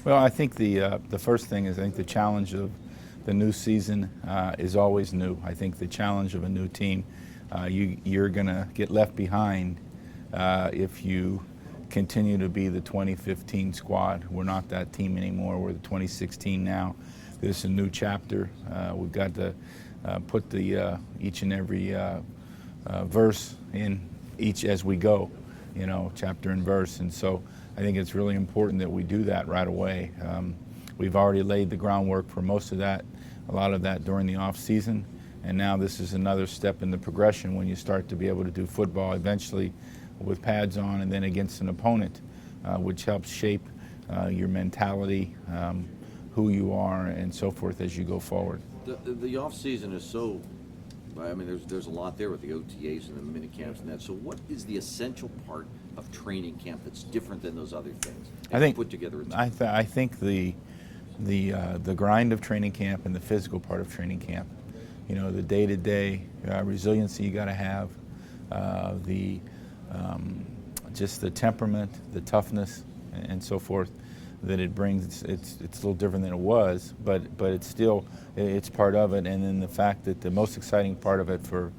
Well, I think the first thing is I think the challenge of the new season is always new. I think the challenge of a new team, you're going to get left behind if you continue to be the 2015 squad. We're not that team anymore. We're the 2016 now. This is a new chapter. We've got to put the each and every verse in each as we go, chapter and verse. And so I think it's really important that we do that right away. We've already laid the groundwork for most of that, a lot of that during the off season. And now this is another step in the progression when you start to be able to do football eventually with pads on and then against an opponent, which helps shape your mentality, who you are, and so forth as you go forward. The off season is so, I mean, there's a lot there with the OTAs and the mini camps and that. So what is the essential part of training camp that's different than those other things? I think put together. I think the grind of training camp and the physical part of training camp, the day-to-day resiliency you got to have, just the temperament, the toughness, and so forth that it brings. It's a little different than it was, but it's still it's part of it. And then the fact that the most exciting part of it for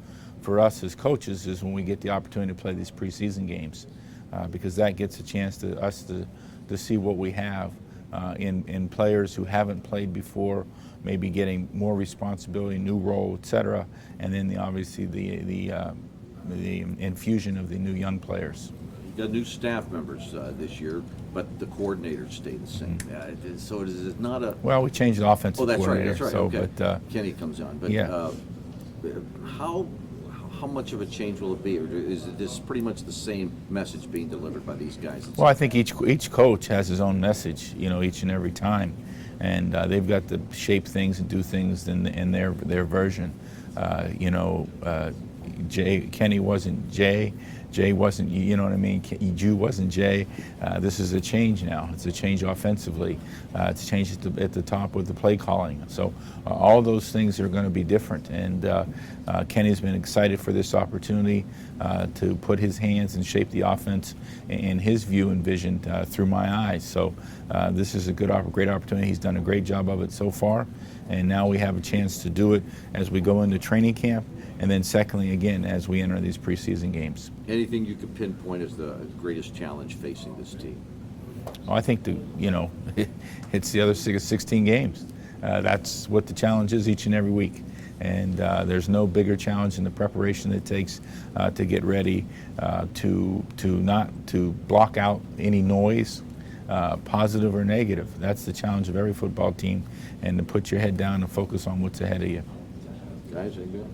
us as coaches is when we get the opportunity to play these preseason games, because that gets a chance to see what we have in players who haven't played before, maybe getting more responsibility, new role, etc. And then obviously the infusion of the new young players. You got new staff members this year, but the coordinators stay the same. So it is not a. Well, we changed the offensive coordinator. That's right. So, okay. But, Kenny comes on. But yeah. How much of a change will it be, or is this pretty much the same message being delivered by these guys? Well, I think each coach has his own message, each and every time, and they've got to shape things and do things in their version. Kenny wasn't Jay. Jay wasn't, what I mean? Jew wasn't Jay. This is a change now. It's a change offensively. It's a change at the top with the play calling. So all those things are going to be different. And Kenny's been excited for this opportunity to put his hands and shape the offense in his view and vision through my eyes. So this is a great opportunity. He's done a great job of it so far. And now we have a chance to do it as we go into training camp. And then secondly, again, as we enter these preseason games. Anything you could pinpoint as the greatest challenge facing this team? Well, I think it's the other 16 games. That's what the challenge is each and every week. And there's no bigger challenge than the preparation it takes to get ready, to block out any noise, positive or negative. That's the challenge of every football team, and to put your head down and focus on what's ahead of you. Guys, any good?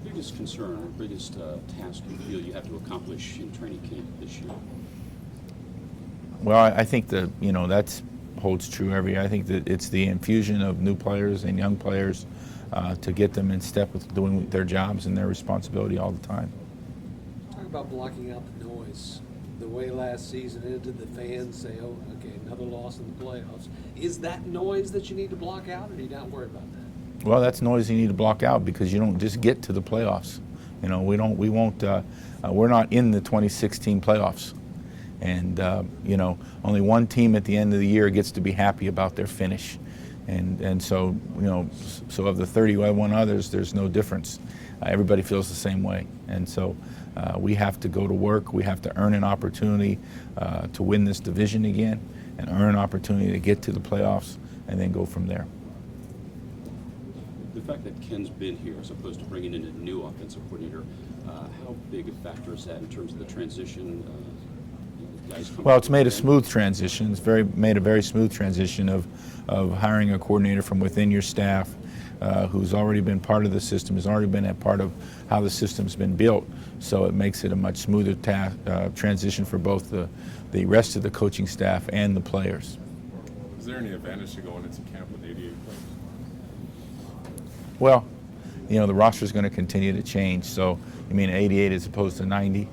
Biggest concern or biggest task you feel you have to accomplish in training camp this year? Well, I think that holds true every year. I think that it's the infusion of new players and young players to get them in step with doing their jobs and their responsibility all the time. Talk about blocking out the noise. The way last season ended, the fans say, "Oh, okay, another loss in the playoffs." Is that noise that you need to block out, or do you not worry about that? Well, that's noise you need to block out because you don't just get to the playoffs. We're not in the 2016 playoffs. And, only one team at the end of the year gets to be happy about their finish. And so, so of the 31 others, there's no difference. Everybody feels the same way. And so we have to go to work. We have to earn an opportunity to win this division again and earn an opportunity to get to the playoffs and then go from there. The fact that Ken's been here as opposed to bringing in a new offensive coordinator, how big a factor is that in terms of the transition? Well, it's made a smooth transition. It's made a very smooth transition of hiring a coordinator from within your staff who's already been part of the system, has already been a part of how the system's been built. So it makes it a much smoother transition for both the rest of the coaching staff and the players. Is there any advantage to going into camp with 88 players? Well, the roster is going to continue to change. So, you mean 88 as opposed to 90?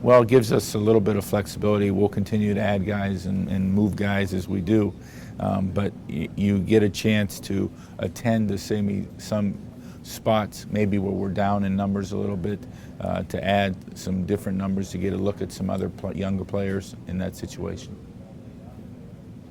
Well, it gives us a little bit of flexibility. We'll continue to add guys and move guys as we do. But you get a chance to attend to some spots, maybe where we're down in numbers a little bit, to add some different numbers to get a look at some other younger players in that situation.